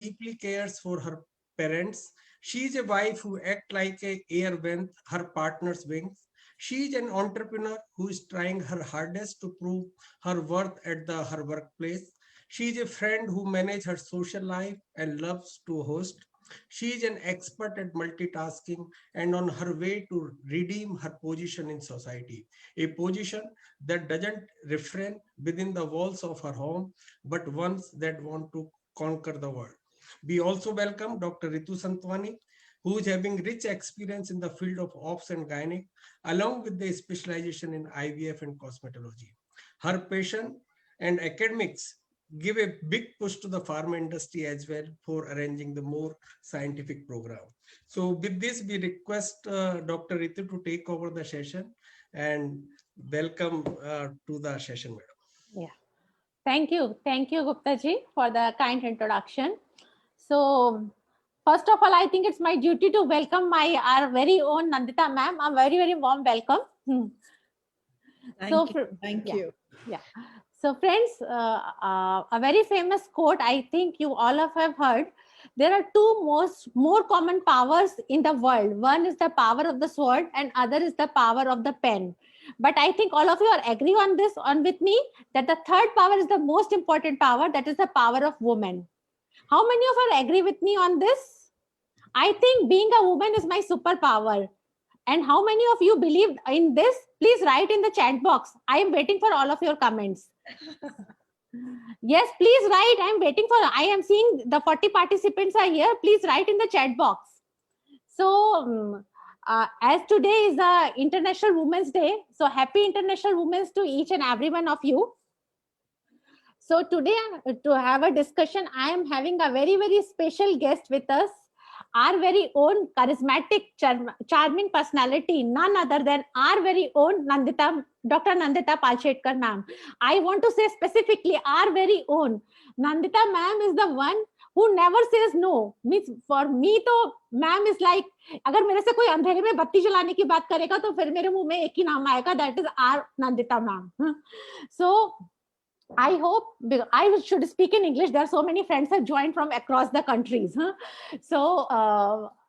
deeply cares for her parents. She is a wife who acts like a air with her partner's wings. She is an entrepreneur who is trying her hardest to prove her worth at her workplace. She is a friend who manages her social life and loves to host. She is an expert at multitasking and on her way to redeem her position in society, a position that doesn't refrain within the walls of her home, but ones that want to conquer the world. We also welcome Dr. Ritu Santwani, who is having rich experience in the field of ops and gynec, along with the specialization in IVF and cosmetology. Her passion and academics give a big push to the pharma industry as well for arranging the more scientific program. So with this, we request Dr. Ritu to take over the session and welcome to the session, madam. Yeah. Thank you. Thank you, Gupta ji, for the kind introduction. So, first of all, I think it's my duty to welcome our very own Nandita ma'am. A very, very warm welcome. Thank you. Thank you. Yeah. So, friends, a very famous quote I think you all have heard. There are two more common powers in the world. One is the power of the sword, and other is the power of the pen. But I think all of you are agree on this on with me that the third power is the most important power. That is the power of woman. How many of you agree with me on this? I think being a woman is my superpower. And how many of you believe in this? Please write in the chat box. I am waiting for all of your comments. Yes, please write. I am seeing the 40 participants are here. Please write in the chat box. So, as today is the International Women's Day, so happy International Women's to each and every one of you. So today, to have a discussion, I am having a very, very special guest with us, our very own charismatic, charming personality, none other than our very own Dr. Nandita Palshetkar ma'am. I want to say specifically our very own. Nandita ma'am is the one who never says no. Means for me, तो ma'am is like, अगर मेरे से कोई अंधेरे में बत्ती जलाने की बात करेगा तो फिर मेरे मुंह में एक ही नाम आएगा, that is our Nandita ma'am. So I hope I should speak in English. There are so many friends have joined from across the countries. So,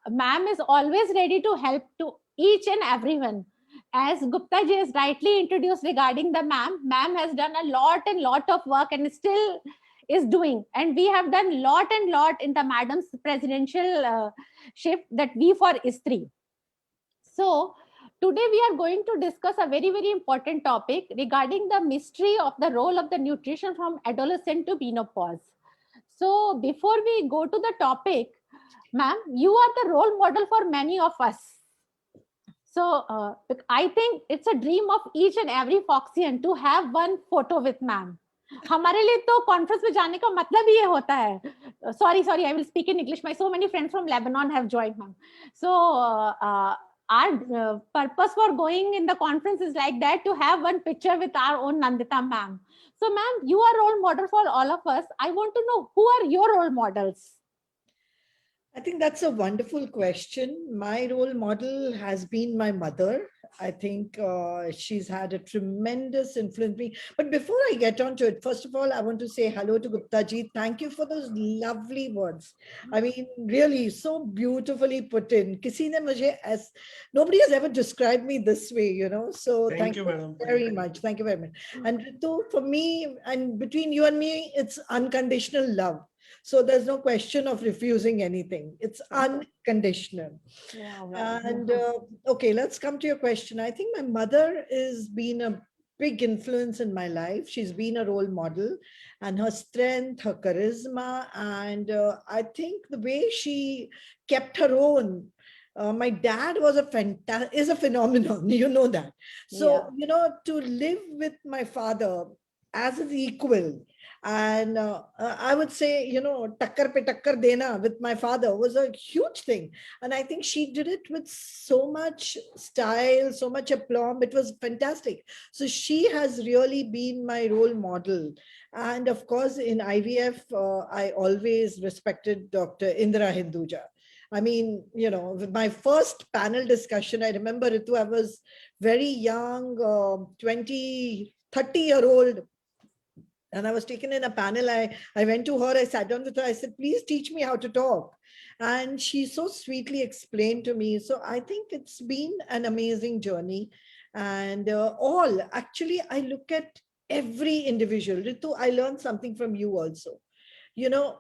ma'am is always ready to help to each and everyone. As Gupta ji has rightly introduced regarding the ma'am has done a lot of work and still is doing. And we have done lot in the madam's presidential shift that we for Istri. So, today we are going to discuss a very, very important topic regarding the mystery of the role of the nutrition from adolescent to menopause. So before we go to the topic, ma'am, you are the role model for many of us. So I think it's a dream of each and every Foxian to have one photo with ma'am. हमारे लिए तो conference में जाने का मतलब ही ये होता है. Sorry, I will speak in English. My so many friends from Lebanon have joined, ma'am. So our purpose for going in the conference is like that, to have one picture with our own Nandita ma'am. So ma'am, you are role model for all of us. I want to know, who are your role models? I think that's a wonderful question. My role model has been my mother. I think she's had a tremendous influence on me. But before I get on to it, first of all, I want to say hello to Gupta ji. Thank you for those lovely words. I mean, really, so beautifully put in. Nobody has ever described me this way, you know. So thank you madam. very much. Thank you very much. And Ritu, for me, and between you and me, it's unconditional love. So there's no question of refusing anything. It's unconditional. Wow. And okay, let's come to your question. I think my mother has been a big influence in my life. She's been a role model, and her strength, her charisma, and I think the way she kept her own. My dad was is a phenomenon, you know that. So, you know, to live with my father as his equal, and I would say, you know, takkar pe takkar dena with my father was a huge thing. And I think she did it with so much style, so much aplomb. It was fantastic. So she has really been my role model. And of course, in IVF, I always respected Dr. Indra Hinduja. I mean, you know, with my first panel discussion, I remember Ritu, I was very young, 30-year-old And I was taken in a panel. I went to her, I sat down with her, I said, please teach me how to talk. And she so sweetly explained to me. So I think it's been an amazing journey. And actually, I look at every individual. Ritu, I learned something from you also. You know,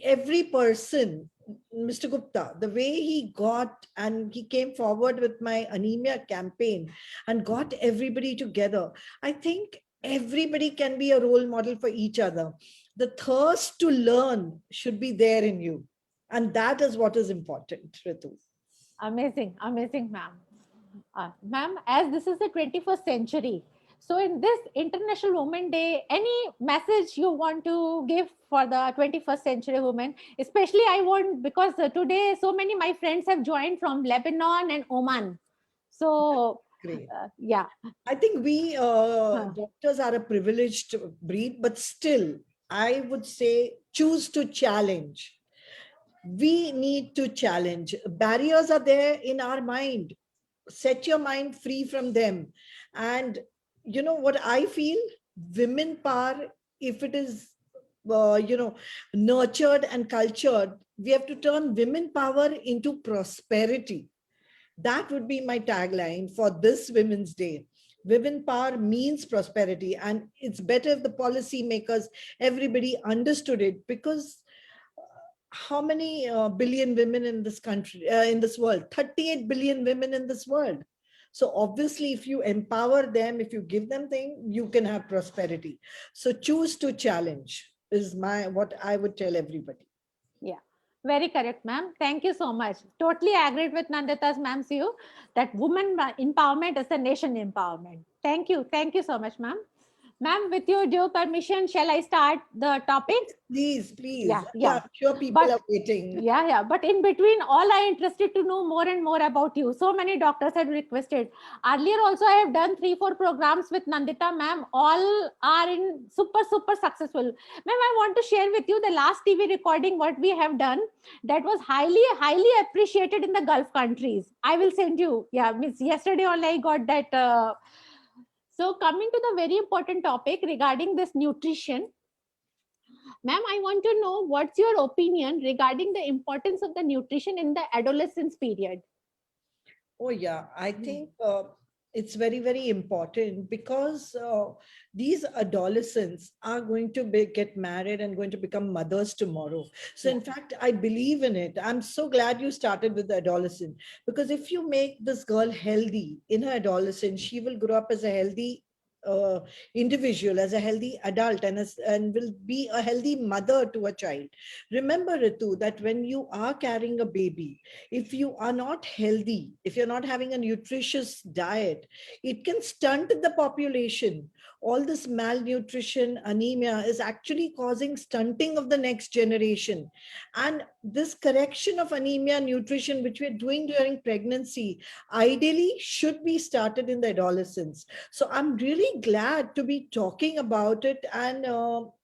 every person, Mr. Gupta, the way he got and he came forward with my anemia campaign and got everybody together. I think everybody can be a role model for each other. The thirst to learn should be there in you. And that is what is important, Ritu. Amazing, amazing, ma'am. Ma'am, as this is the 21st century, so in this International Women Day, any message you want to give for the 21st century women? Especially, I want, because today so many my friends have joined from Lebanon and Oman. So, Great. yeah. I think we Huh. doctors are a privileged breed, but still, I would say choose to challenge. We need to challenge. Barriers are there in our mind. Set your mind free from them. And you know what I feel? Women power, if it is, nurtured and cultured, we have to turn women power into prosperity. That would be my tagline for this Women's Day. Women power means prosperity, and it's better if the policymakers, everybody understood it, because how many billion women in this country, in this world? 38 billion women in this world. So obviously, if you empower them, if you give them things, you can have prosperity. So choose to challenge is my what I would tell everybody. Yeah, very correct, ma'am. Thank you so much. Totally agreed with Nandita's ma'am's view that women empowerment is the nation empowerment. Thank you. Thank you so much, ma'am. Ma'am, with your due permission, shall I start the topic? Please, please. Yeah, Yeah, yeah. I'm sure people But are waiting. yeah, but in between, all I interested to know more and more about you. So many doctors had requested. Earlier, also, I have done 3, 4 programs with Nandita ma'am. All are in super successful. Ma'am, I want to share with you the last TV recording what we have done. That was highly appreciated in the Gulf countries. I will send you. Yeah, means yesterday only I got that. So coming to the very important topic regarding this nutrition, ma'am, I want to know what's your opinion regarding the importance of the nutrition in the adolescence period. Oh, yeah. I Hmm. think it's very, very important because these adolescents are going to get married and going to become mothers tomorrow. So, Yeah. in fact, I believe in it. I'm so glad you started with the adolescent, because if you make this girl healthy in her adolescence, she will grow up as a healthy uh, individual, as a healthy adult, and will be a healthy mother to a child. Remember, Ritu, that when you are carrying a baby, if you are not healthy, if you're not having a nutritious diet, it can stunt the population. All this malnutrition, anemia is actually causing stunting of the next generation. And this correction of anemia nutrition, which we're doing during pregnancy, ideally should be started in the adolescence. So I'm really glad to be talking about it and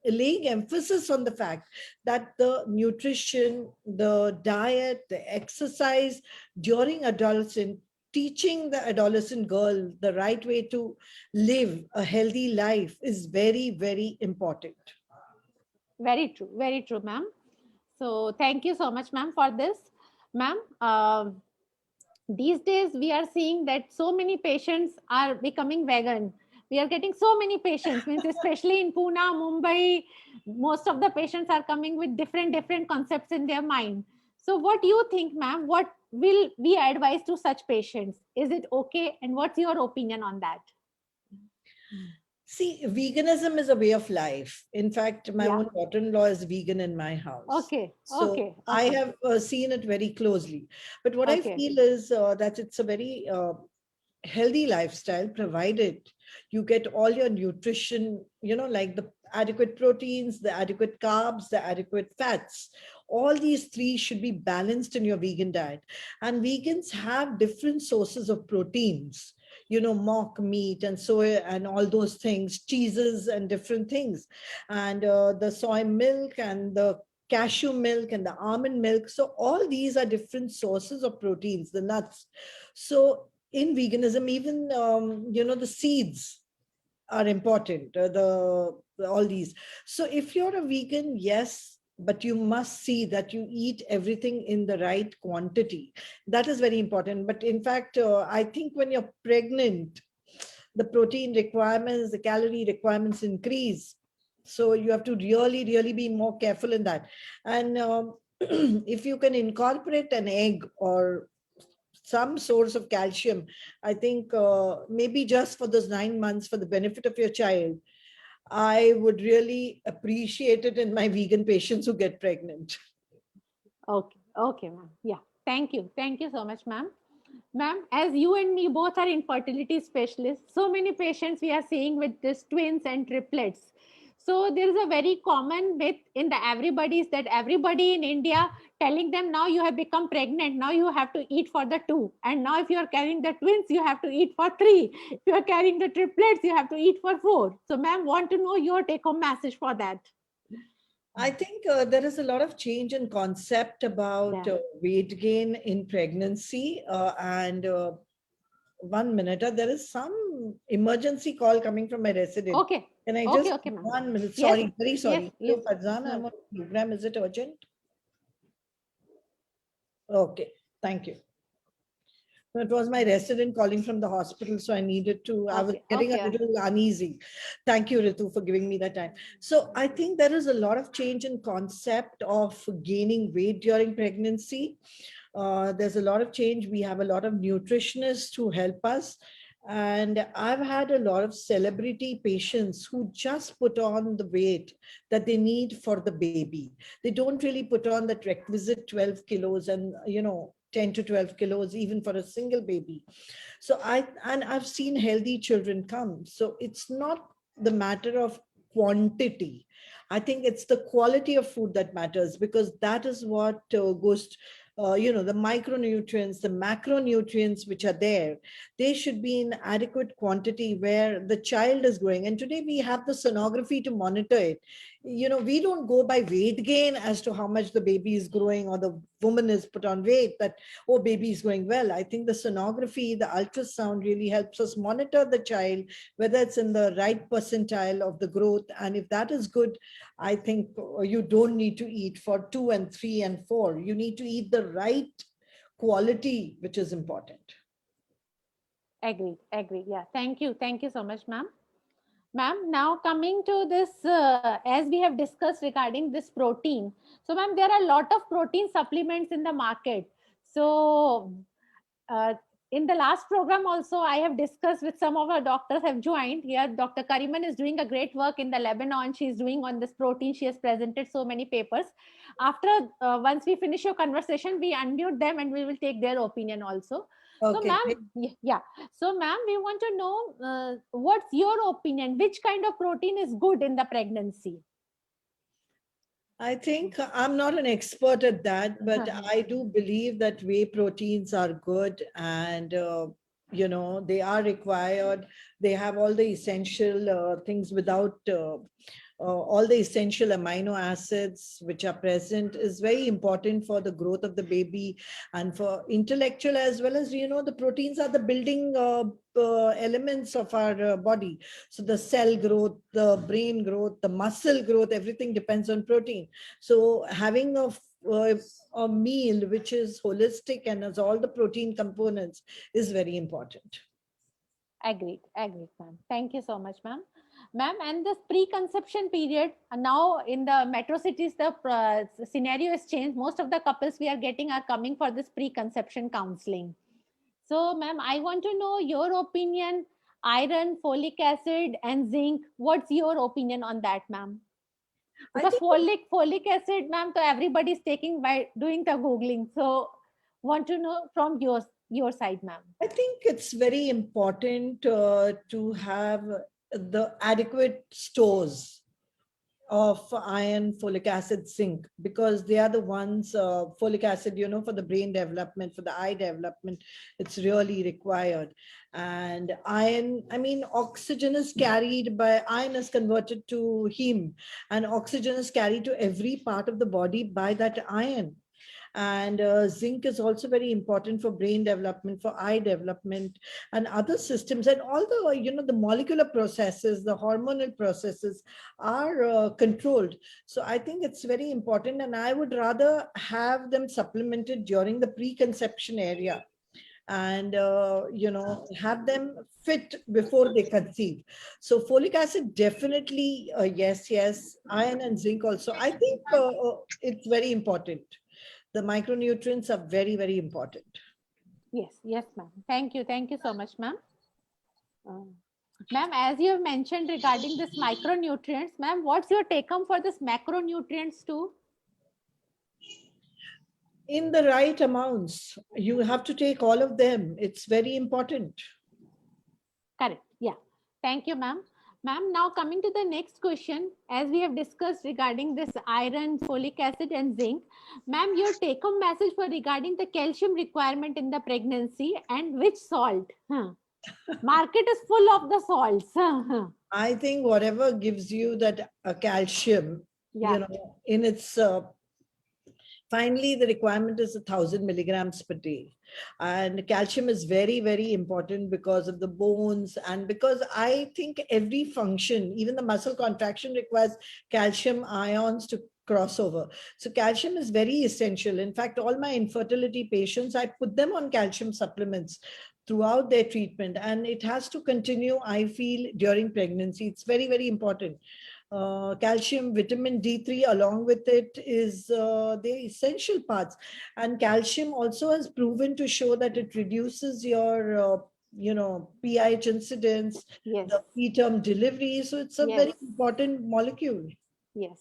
laying emphasis on the fact that the nutrition, the diet, the exercise during adolescence, teaching the adolescent girl the right way to live a healthy life is very, very important. Very true, ma'am. So thank you so much, ma'am, for this. Ma'am, these days we are seeing that so many patients are becoming vegan. We are getting so many patients, means especially in Pune, Mumbai, most of the patients are coming with different concepts in their mind. So what do you think, ma'am? What will we advise to such patients? Is it okay? And what's your opinion on that? See, veganism is a way of life. In fact, my Yeah. own daughter-in-law is vegan in my house. Okay. So Okay. I Okay. have seen it very closely. But what I Okay. feel is that it's a very healthy lifestyle, provided you get all your nutrition, like the adequate proteins, the adequate carbs, the adequate fats. All these three should be balanced in your vegan diet. And vegans have different sources of proteins, mock meat and soy and all those things, cheeses and different things, and the soy milk and the cashew milk and the almond milk. So all these are different sources of proteins, the nuts. So in veganism, even the seeds are important. All these. So if you're a vegan, yes, but you must see that you eat everything in the right quantity. That is very important. But in fact, I think when you're pregnant, the protein requirements, the calorie requirements increase. So you have to really, really be more careful in that. And if you can incorporate an egg or some source of calcium, I think maybe just for those 9 months for the benefit of your child, I would really appreciate it in my vegan patients who get pregnant. Okay, okay, ma'am. Yeah, thank you. Thank you so much, ma'am. Ma'am, as you and me both are infertility specialists, so many patients we are seeing with this twins and triplets. So there is a very common myth in the everybody is that everybody in India telling them now you have become pregnant, now you have to eat for the two, and now if you are carrying the twins, you have to eat for three. If you are carrying the triplets, you have to eat for four. So, ma'am, want to know your take-home message for that? I think there is a lot of change in concept about Yeah. weight gain in pregnancy. And 1 minute, there is some emergency call coming from my resident. Okay. Can I Okay. just, Okay, ma'am. 1 minute? Yes. Sorry, very Yes. sorry. Yes. Hello, Farzan, I'm No. on program. Is it urgent? Okay, thank you. No, it was my resident calling from the hospital, so I needed to, I was Okay. getting a Okay. little uneasy. Thank you, Ritu, for giving me that time. So I think there is a lot of change in concept of gaining weight during pregnancy. There's a lot of change. We have a lot of nutritionists who help us. And I've had a lot of celebrity patients who just put on the weight that they need for the baby. They don't really put on that requisite 12 kilos and, 10 to 12 kilos, even for a single baby. So I've seen healthy children come. So it's not the matter of quantity. I think it's the quality of food that matters, because that is what goes, the micronutrients, the macronutrients which are there, they should be in adequate quantity where the child is growing. And today we have the sonography to monitor it. We don't go by weight gain as to how much the baby is growing, or the woman is put on weight that, oh, baby is going well. I think the sonography, the ultrasound really helps us monitor the child, whether it's in the right percentile of the growth. And if that is good, I think you don't need to eat for 2 and 3 and 4. You need to eat the right quality, which is important. Agreed. Agreed. Yeah. Thank you. Thank you so much, ma'am. Ma'am, now coming to this, as we have discussed regarding this protein. So, ma'am, there are a lot of protein supplements in the market. So, uh, in the last program also, I have discussed with some of our doctors have joined. Here, Dr. Kariman is doing a great work in the Lebanon. She's doing on this protein. She has presented so many papers. After, once we finish your conversation, we unmute them and we will take their opinion also. So, Okay. ma'am, yeah. So, ma'am, we want to know what's your opinion? Which kind of protein is good in the pregnancy? I think I'm not an expert at that, but I do believe that whey proteins are good, and they are required. They have all the essential things without all the essential amino acids which are present is very important for the growth of the baby and for intellectual, as well as, the proteins are the building elements of our body. So the cell growth, the brain growth, the muscle growth, everything depends on protein. So having a meal which is holistic and has all the protein components is very important. Agreed, agreed, ma'am. Thank you so much, ma'am. Ma'am, and this pre-conception period, now in the metro cities, the scenario has changed. Most of the couples we are getting are coming for this pre-conception counseling. So, ma'am, I want to know your opinion. Iron, folic acid, and zinc. What's your opinion on that, ma'am? I Because think folic acid, ma'am, so everybody is taking by doing the googling. So, want to know from your side, ma'am. I think it's very important to have the adequate stores of iron, folic acid, zinc, because they are the ones, folic acid, for the brain development, for the eye development, it's really required. And iron, I mean, oxygen is carried by, iron is converted to heme, and oxygen is carried to every part of the body by that iron. And zinc is also very important for brain development, for eye development, and other systems. And all the, the molecular processes, the hormonal processes are controlled. So I think it's very important. And I would rather have them supplemented during the preconception area, and have them fit before they conceive. So folic acid definitely, yes. Iron and zinc also, I think it's very important. The micronutrients are very, very important. Yes, ma'am. Thank you so much, ma'am. Ma'am, as you have mentioned regarding this micronutrients, ma'am, what's your take home for this macronutrients too? In the right amounts, you have to take all of them. It's very important. Correct. Yeah. Thank you, ma'am. Ma'am, now coming to the next question, as we have discussed regarding this iron, folic acid, and zinc, ma'am, your take home message for regarding the calcium requirement in the pregnancy and which salt? Market is full of the salts. I think whatever gives you that calcium, Yeah. in its finally, the requirement is 1,000 milligrams per day. And calcium is very, very important because of the bones. And because I think every function, even the muscle contraction, requires calcium ions to cross over. So calcium is very essential. In fact, all my infertility patients, I put them on calcium supplements throughout their treatment. And it has to continue, I feel, during pregnancy. It's very, very important. Calcium, vitamin D3 along with it is the essential parts. And calcium also has proven to show that it reduces your PIH incidence, Yes. the preterm delivery. So it's a very important molecule. Yes.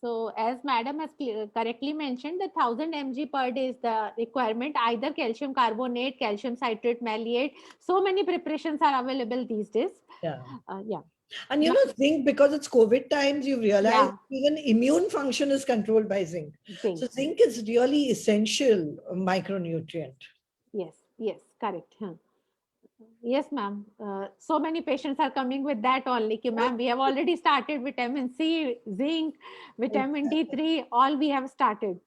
So as madam has correctly mentioned, the 1000 mg per day is the requirement, either calcium carbonate, calcium citrate, maleate. So many preparations are available these days. Yeah. Yeah. And zinc, because it's COVID times, you realize even immune function is controlled by zinc. So zinc is really essential micronutrient. Yes, correct. Yes, ma'am. So many patients are coming with that only. Ma'am, we have already started vitamin C, zinc, vitamin D3, all we have started.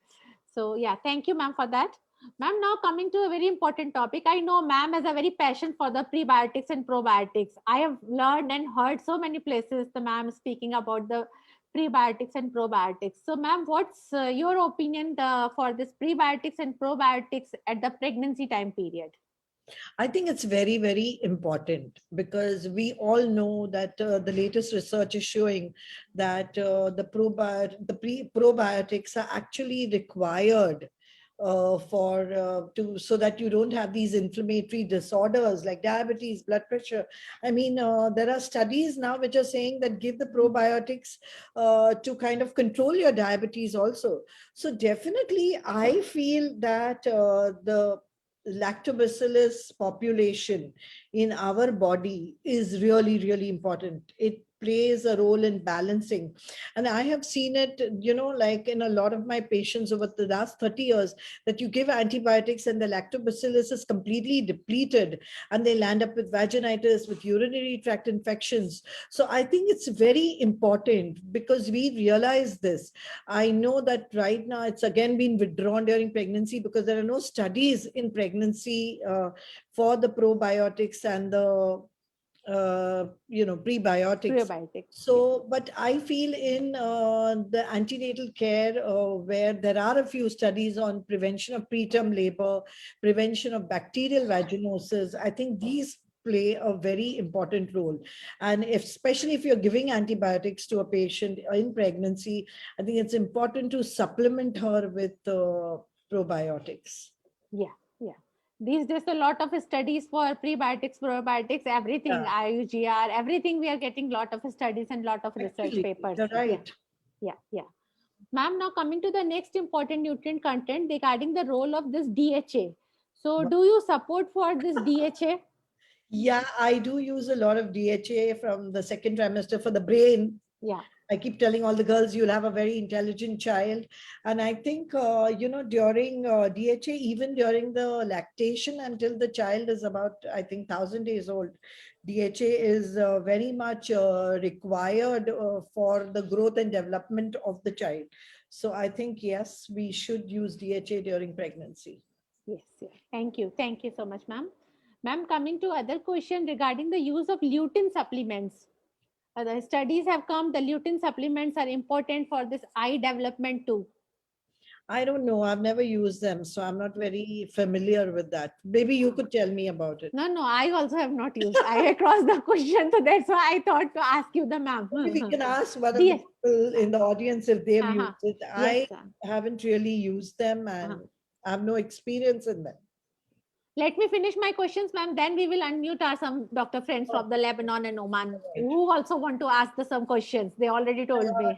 So yeah, thank you, ma'am, for that. Ma'am, now coming to a very important topic. I know ma'am has a very passion for the prebiotics and probiotics. I have learned and heard so many places the ma'am speaking about the prebiotics and probiotics. So ma'am, what's your opinion for this prebiotics and probiotics at the pregnancy time period? I think it's very, very important because we all know that the latest research is showing that the probiotics are actually required so that you don't have these inflammatory disorders like diabetes, blood pressure. I mean, there are studies now which are saying that give the probiotics to kind of control your diabetes also. So definitely, I feel that the lactobacillus population in our body is really, really important. It plays a role in balancing. And I have seen it, like in a lot of my patients over the last 30 years, that you give antibiotics and the lactobacillus is completely depleted and they land up with vaginitis, with urinary tract infections. So I think it's very important because we realize this. I know that right now it's again been withdrawn during pregnancy because there are no studies in pregnancy for the probiotics and the prebiotics. So, but I feel in the antenatal care where there are a few studies on prevention of preterm labor, prevention of bacterial vaginosis, I think these play a very important role. And especially if you're giving antibiotics to a patient in pregnancy, I think it's important to supplement her with probiotics. Yeah. These days, a lot of studies for prebiotics, probiotics, everything, IUGR, everything. We are getting a lot of studies and lot of research papers. Right. Yeah. Ma'am, now coming to the next important nutrient content regarding the role of this DHA. So do you support for this DHA? Yeah, I do use a lot of DHA from the second trimester for the brain. Yeah. I keep telling all the girls, you'll have a very intelligent child. And I think, during DHA, even during the lactation until the child is about, I think, 1,000 days old, DHA is very much required for the growth and development of the child. So I think, yes, we should use DHA during pregnancy. Yes, yes. Thank you. Thank you so much, ma'am. Ma'am, coming to other question regarding the use of lutein supplements. The studies have come, the lutein supplements are important for this eye development too. I don't know. I've never used them, so I'm not very familiar with that. Maybe you could tell me about it. No, no, I also have not used. I across the question, so that's why I thought to ask you the ma'am. Maybe we can ask one of the Yes. people in the audience if they've Uh-huh. used it. Yes, I sir. haven't really used them and I have no experience in them. Let me finish my questions, ma'am. Then we will unmute our some doctor friends from the Lebanon and Oman who also want to ask some questions. They already told me.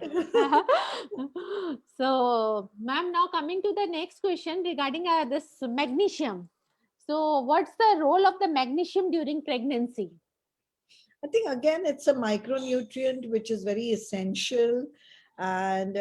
So, ma'am, now coming to the next question regarding this magnesium. So, what's the role of the magnesium during pregnancy? I think again, it's a micronutrient which is very essential. And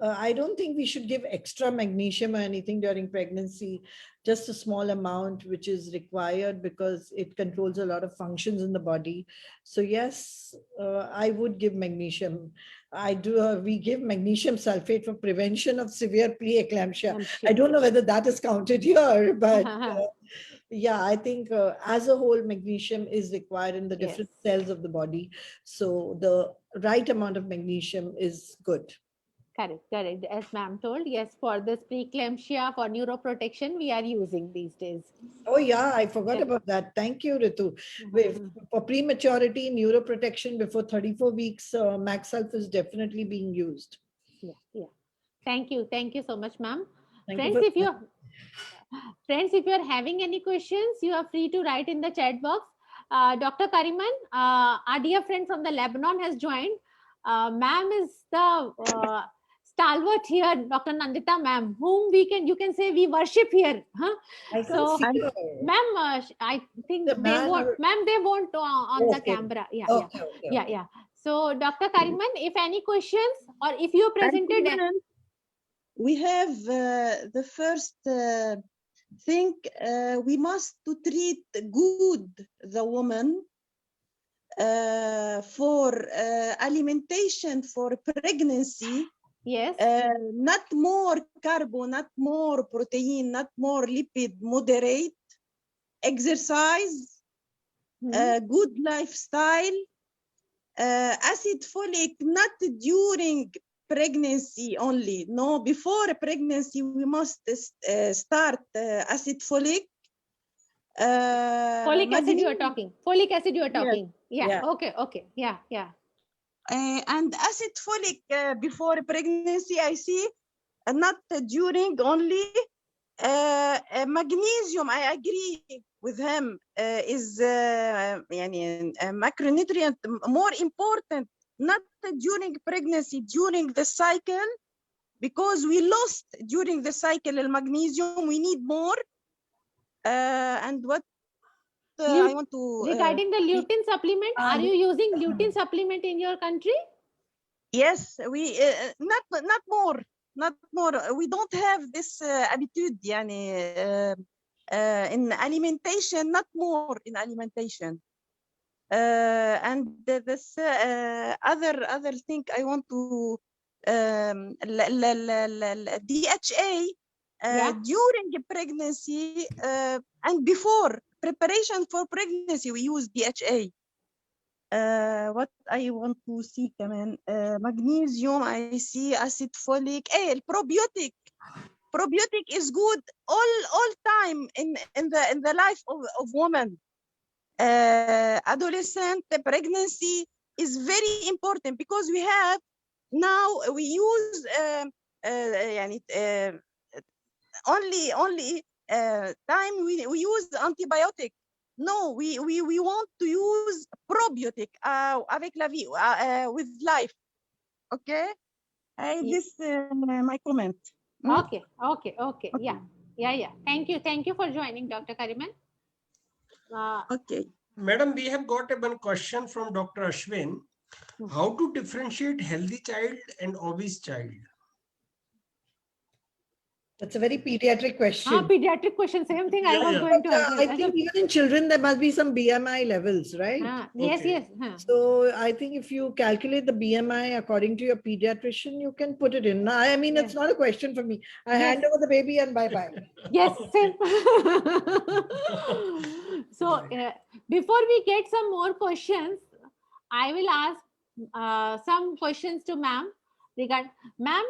I don't think we should give extra magnesium or anything during pregnancy, just a small amount which is required because it controls a lot of functions in the body. So yes, I would give magnesium. I do. We give magnesium sulfate for prevention of severe preeclampsia. I don't know whether that is counted here, but yeah, I think as a whole, magnesium is required in the different cells of the body. So the right amount of magnesium is good. Correct, correct. As ma'am told, yes, for this preeclampsia, for neuroprotection, we are using these days. Oh yeah, I forgot about that. Thank you, Ritu. For prematurity, neuroprotection before 34 weeks, Maxulf is definitely being used. Yeah, yeah. Thank you so much, ma'am. Friends, if you're having any questions, you are free to write in the chat box. Dr. Kariman, our dear friend from the Lebanon has joined. Ma'am is the stalwart here, Dr. Nandita ma'am, whom you can say we worship here. Huh? So, ma'am, I think they won't on the camera. Yeah. So, Dr. Kariman, if any questions or if you presented. We have the first thing, we must to treat good the woman for alimentation for pregnancy. Yes. Not more carbo, not more protein, not more lipid, moderate exercise, good lifestyle, acid folic, not during pregnancy only. No, before pregnancy, we must start acid folic. Folic acid you are talking. Folic acid you are talking. Yes. Yeah. Okay. Yeah. And acid folic before pregnancy, I see, not during only. Magnesium, I agree with him, is macronutrient more important, not during pregnancy, during the cycle, because we lost during the cycle magnesium, we need more. And what I want to... regarding the lutein supplement, are you using lutein supplement in your country? Yes, we, not more. Not more. We don't have this attitude, in alimentation, not more in alimentation. And this other thing I want to DHA during pregnancy and before preparation for pregnancy, we use DHA. What I want to see, magnesium, I see acid folic, probiotic. Probiotic is good all time in the life of woman. Adolescent pregnancy is very important because we use only time we use antibiotic. No, we want to use probiotic avec la vie, with life. Okay, this my comment. Okay. Yeah. Thank you for joining, Dr. Kariman. Okay, Madam, we have got one question from Dr. Ashwin. How to differentiate healthy child and obese child? That's a very pediatric question. Pediatric question, same thing I Yeah, was yeah. going to But, ask. I think even in children, there must be some BMI levels, right? Yes, Okay. yes. So I think if you calculate the BMI according to your pediatrician, you can put it in. I mean, it's Yes. not a question for me. I Yes. hand over the baby and bye-bye. Yes, same. So Right. before we get some more questions, I will ask some questions to ma'am. Ma'am,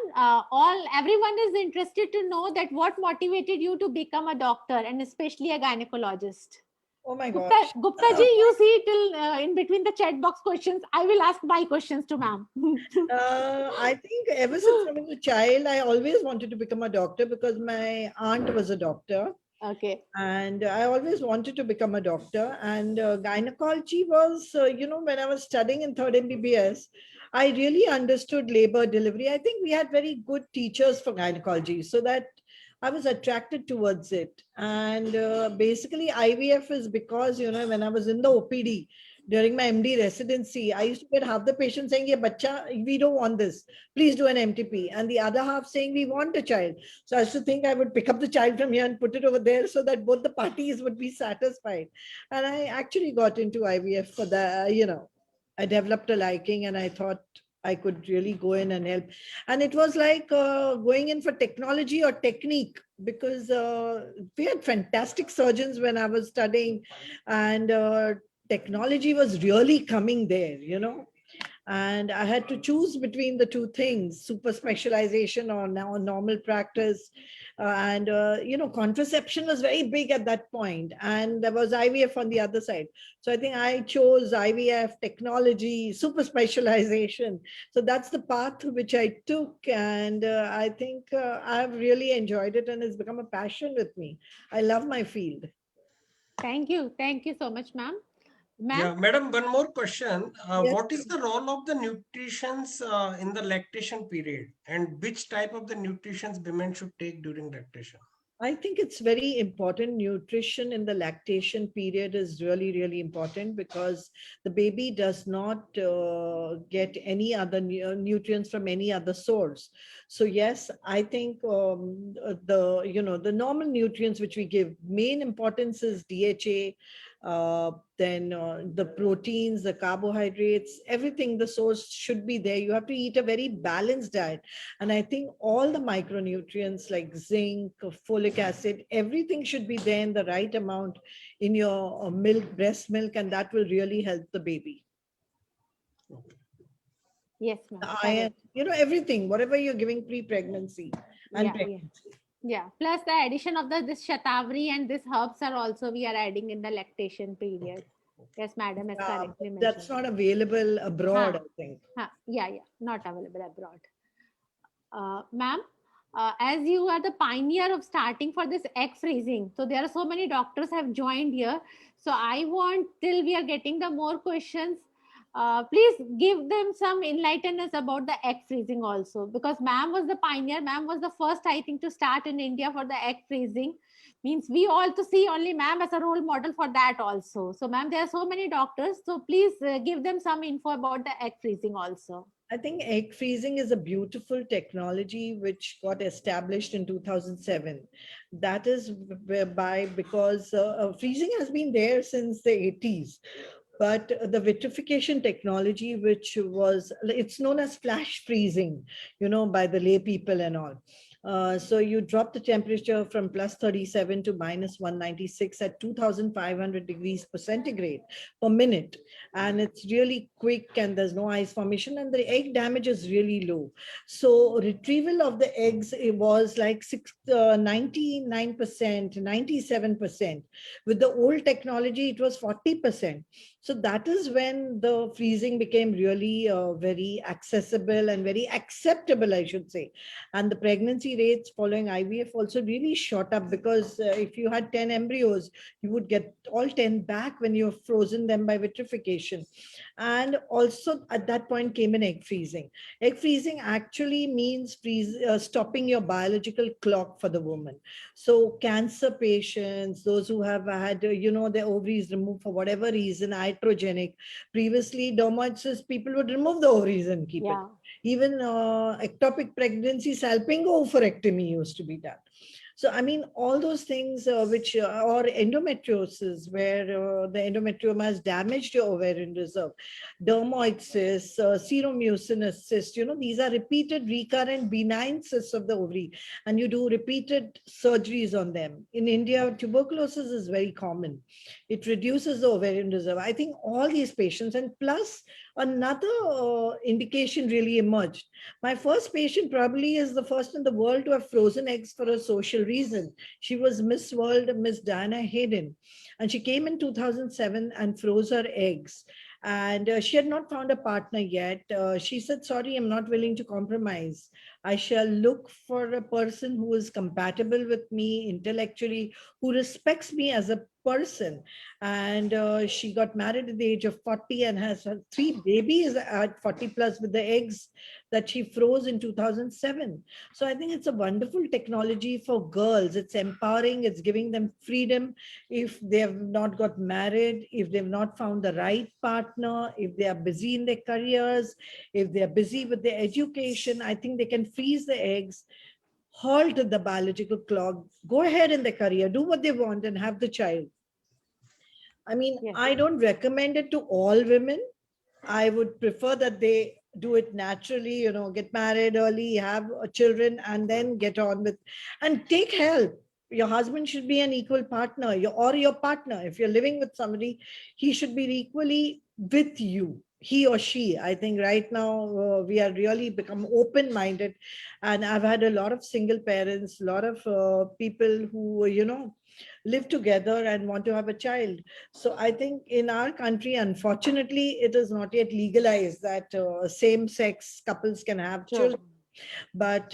everyone is interested to know that what motivated you to become a doctor and especially a gynecologist. Oh my Gupta, gosh. Gupta ji, you see till in between the chat box questions, I will ask my questions to ma'am. I think ever since I was a child, I always wanted to become a doctor because my aunt was a doctor. Okay. And I always wanted to become a doctor. And gynecology was, when I was studying in third MBBS, I really understood labor delivery. I think we had very good teachers for gynecology, so that I was attracted towards it. And basically, IVF is because, when I was in the OPD during my MD residency, I used to get half the patients saying, "Yeah, bacha, we don't want this. Please do an MTP." And the other half saying, "We want a child." So I used to think I would pick up the child from here and put it over there so that both the parties would be satisfied. And I actually got into IVF for the, I developed a liking and I thought I could really go in and help. And it was like going in for technology or technique because we had fantastic surgeons when I was studying, and technology was really coming there, and I had to choose between the two things: super specialization or now normal practice. Contraception was very big at that point, and there was IVF on the other side. So I think I chose IVF, technology, super specialization. So that's the path which I took, and I think I've really enjoyed it, and it's become a passion with me. I love my field. Thank you. Thank you so much, ma'am. Ma'am? Yeah, madam, one more question. Yes. What is the role of the nutritions in the lactation period, and which type of the nutritions women should take during lactation? I think it's very important. Nutrition in the lactation period is really, really important because the baby does not get any other nutrients from any other source. So yes, I think the normal nutrients which we give, main importance is DHA, then the proteins, the carbohydrates, everything, the source should be there. You have to eat a very balanced diet. And I think all the micronutrients like zinc, folic acid, everything should be there in the right amount in your milk, breast milk, and that will really help the baby. Okay. Yes, ma'am. Iron, everything, whatever you're giving pre-pregnancy and pregnancy. Yeah. Plus the addition of this shatavari and this herbs are also we are adding in the lactation period. Yes, madam has correctly mentioned. That's not available abroad, I think. Yeah, not available abroad. Ma'am, as you are the pioneer of starting for this egg freezing, so there are so many doctors have joined here. So I want, till we are getting the more questions, please give them some enlighten us about the egg freezing also, because ma'am was the pioneer. Ma'am was the first, I think, to start in India for the egg freezing. Means we all to see only ma'am as a role model for that also. So ma'am, there are so many doctors, so please give them some info about the egg freezing also. I think egg freezing is a beautiful technology which got established in 2007. That is because freezing has been there since the 80s. But the vitrification technology, which was, it's known as flash freezing, by the lay people and all. So you drop the temperature from plus 37 to minus 196 at 2,500 degrees per centigrade per minute. And it's really quick and there's no ice formation and the egg damage is really low. So retrieval of the eggs, it was like 99%, 97%. With the old technology, it was 40%. So that is when the freezing became really very accessible and very acceptable, I should say. And the pregnancy rates following IVF also really shot up because if you had 10 embryos, you would get all 10 back when you've frozen them by vitrification. And also at that point came an egg freezing. Egg freezing actually means stopping your biological clock for the woman. So cancer patients, those who have had, their ovaries removed for whatever reason, iatrogenic. Previously, dermoids, people would remove the ovaries and keep it. Even ectopic pregnancy, salpingo oophorectomy used to be done. So, I mean, all those things or endometriosis, where the endometrium has damaged your ovarian reserve, dermoid cysts, seromucinous cysts, these are repeated, recurrent, benign cysts of the ovary, and you do repeated surgeries on them. In India, tuberculosis is very common. It reduces the ovarian reserve. I think all these patients, and plus another indication really emerged. My first patient probably is the first in the world to have frozen eggs for a social reason. She was Miss World, Miss Diana Hayden, and she came in 2007 and froze her eggs. And she had not found a partner yet. She said, sorry, I'm not willing to compromise. I shall look for a person who is compatible with me intellectually, who respects me as a person. And she got married at the age of 40 and has 3 babies at 40 plus with the eggs that she froze in 2007. So I think it's a wonderful technology for girls. It's empowering, it's giving them freedom. If they have not got married, if they've not found the right partner, if they are busy in their careers, if they are busy with their education, I think they can freeze the eggs, halt the biological clock, go ahead in their career, do what they want and have the child. I mean, Yes. I don't recommend it to all women. I would prefer that they do it naturally, get married early, have children, and then get on with, and take help. Your husband should be an equal partner, or your partner. If you're living with somebody, he should be equally with you, he or she. I think right now we are really become open-minded, and I've had a lot of single parents, a lot of people who, live together and want to have a child. So I think in our country, unfortunately, it is not yet legalized that same-sex couples can have Sure. children. But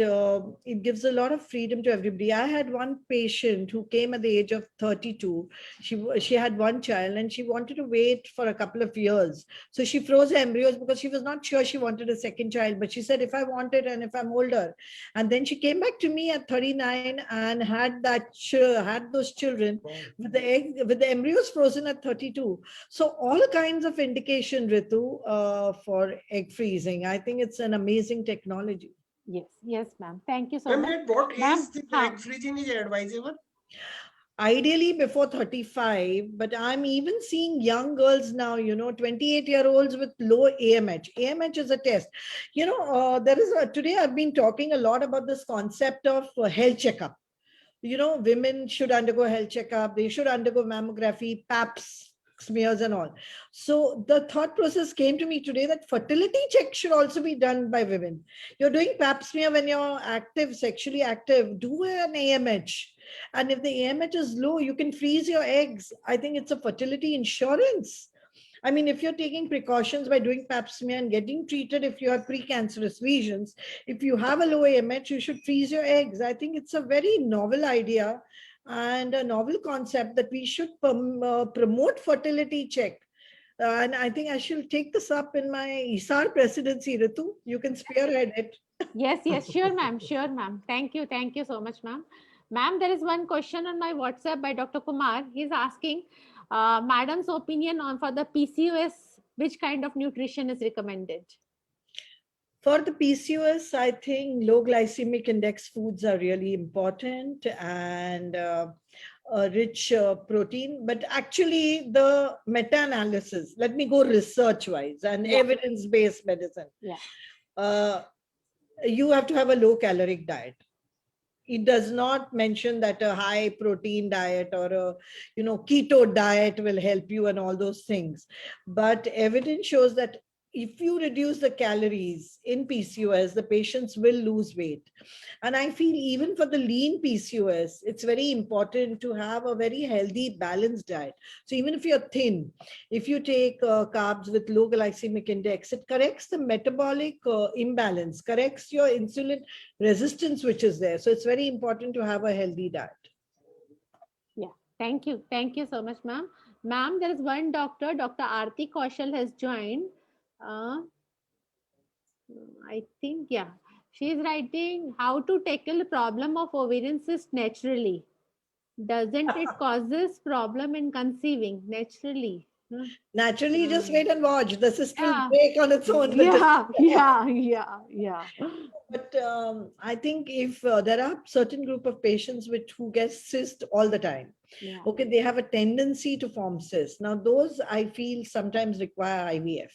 it gives a lot of freedom to everybody. I had one patient who came at the age of 32. She had one child and she wanted to wait for a couple of years. So she froze her embryos because she was not sure she wanted a second child. But she said, if I want it and if I'm older. And then she came back to me at 39 and had those children with the embryos frozen at 32. So all kinds of indication, Ritu, for egg freezing. I think it's an amazing technology. Yes, yes, ma'am. Thank you so Ma'am, much. at what Ma'am, age the हाँ. egg freezing is advisable? Ideally before 35, but I'm even seeing young girls now, 28-year-olds with low AMH. AMH is a test. Today I've been talking a lot about this concept of health checkup. Women should undergo health checkup. They should undergo mammography, PAPs, smears and all. So the thought process came to me today that fertility check should also be done by women. You're doing pap smear when you're active, sexually active, do an AMH. And if the AMH is low, you can freeze your eggs. I think it's a fertility insurance. I mean, if you're taking precautions by doing pap smear and getting treated if you have precancerous lesions, if you have a low AMH, you should freeze your eggs. I think it's a very novel idea and a novel concept that we should promote fertility check. And I think I shall take this up in my ISAR presidency, Ritu. You can spearhead it. Yes, sure, ma'am. Sure, ma'am. Thank you. Thank you so much, ma'am. Ma'am, there is one question on my WhatsApp by Dr. Kumar. He's asking, madam's opinion on for the PCOS, which kind of nutrition is recommended? For the PCOS, I think low glycemic index foods are really important and rich protein. But actually, the meta-analysis, let me go research-wise and evidence-based medicine. You have to have a low caloric diet. It does not mention that a high protein diet or a keto diet will help you and all those things. But evidence shows that if you reduce the calories in PCOS, the patients will lose weight. And I feel even for the lean PCOS, it's very important to have a very healthy, balanced diet. So even if you're thin, if you take carbs with low glycemic index, it corrects the metabolic imbalance, corrects your insulin resistance, which is there. So it's very important to have a healthy diet. Yeah, thank you. Thank you so much, ma'am. Ma'am, there is one doctor, Dr. Aarti Kaushal has joined. I think, she is writing how to tackle problem of ovarian cyst naturally. Doesn't it causes problem in conceiving naturally? Naturally, just Mm. wait and watch. The system will Yeah. break on its own. Yeah. But I think if there are certain group of patients who get cyst all the time, Yeah. okay, they have a tendency to form cysts. Now, those I feel sometimes require IVF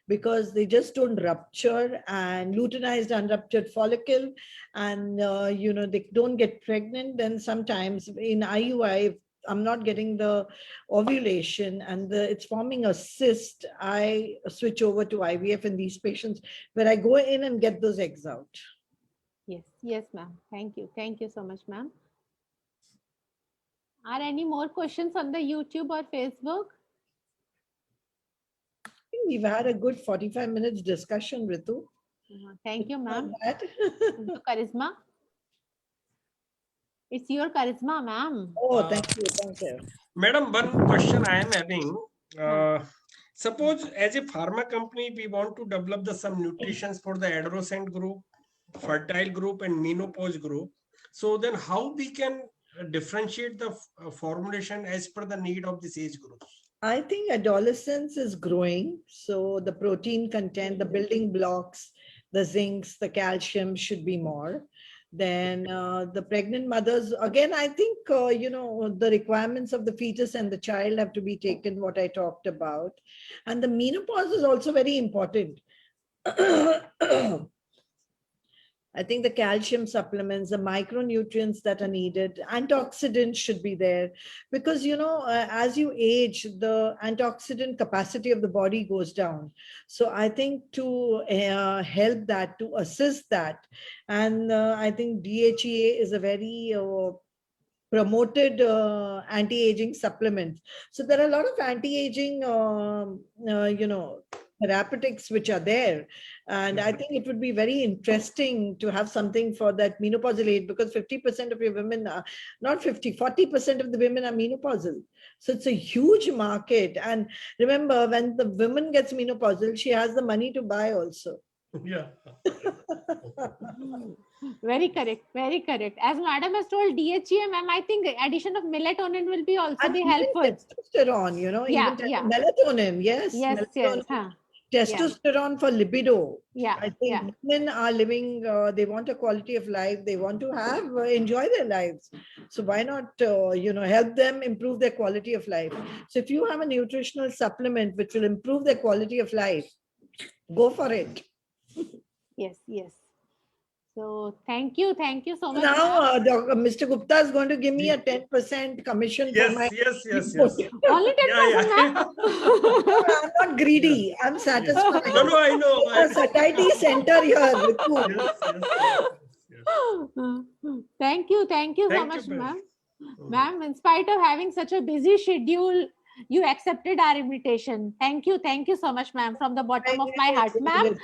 because they just don't rupture, and luteinized unruptured follicle, and they don't get pregnant. Then sometimes in IUI, if I'm not getting the ovulation and it's forming a cyst, I switch over to IVF in these patients where I go in and get those eggs out. Yes, ma'am. Thank you. Thank you so much, ma'am. Are any more questions on the YouTube or Facebook? We've had a good 45 minutes discussion, Ritu. Thank you, Not ma'am. bad. Charisma. It's your charisma, ma'am. Oh, thank you. Thank you. Madam, one question I am having. Suppose as a pharma company, we want to develop some nutritions for the adolescent group, fertile group, and menopause group. So then how we can differentiate the formulation as per the need of this age groups? I think adolescence is growing. So the protein content, the building blocks, the zincs, the calcium should be more. Then the pregnant mothers, again, I think, the requirements of the fetus and the child have to be taken, what I talked about. And the menopause is also very important. I think the calcium supplements, the micronutrients that are needed, antioxidants should be there because, as you age, the antioxidant capacity of the body goes down. So I think to help that, to assist that, and I think DHEA is a very promoted anti-aging supplements. So there are a lot of anti-aging, therapeutics which are there. And I think it would be very interesting to have something for that menopausal age because 50% of your women are not 40% of the women are menopausal. So it's a huge market. And remember, when the woman gets menopausal, she has the money to buy also. Yeah. Very correct. Very correct. As madam has told DHEA, ma'am, I think addition of melatonin will be also And be even helpful. testosterone, Yeah, even yeah. melatonin, yes. Melatonin. Yes. Testosterone for libido. Yeah, I think women are living, they want a quality of life. They want to have, enjoy their lives. So why not, help them improve their quality of life? So if you have a nutritional supplement which will improve their quality of life, go for it. Yes. So thank you so much. Now, Mr. Gupta is going to give me a 10% commission for my Yes. Only 10%, ma'am. I'm not greedy. I'm satisfied. No, I know. A satiety center here, Ritu. Yes. Thank you so much, ma'am. Ma'am, in spite of having such a busy schedule, you accepted our invitation. Thank you so much, ma'am, from the bottom of my heart. Ma'am,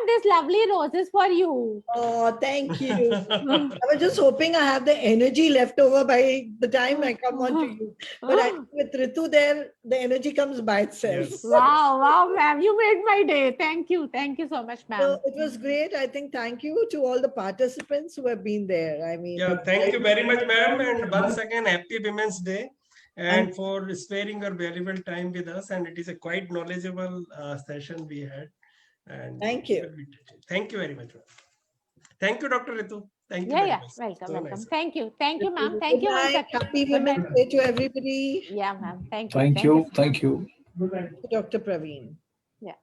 this lovely rose is for you. Oh, thank you. I was just hoping I have the energy left over by the time I come on to you. But I think with Ritu there, the energy comes by itself. Yes. Wow, ma'am, you made my day. Thank you so much, ma'am. So it was great. I think thank you to all the participants who have been there. I mean, Yeah, thank you very much, ma'am. And once again, happy Women's Day. And for sparing your valuable time with us. And it is a quite knowledgeable session we had. And thank you. Thank you very much. Thank you, Dr. Ritu. Thank you. Yeah. Welcome. So nice. Thank you, ma'am. Good night. Happy Women's Day to everybody. Yeah, ma'am. Thank you. Thank you. Dr. Praveen. Yeah.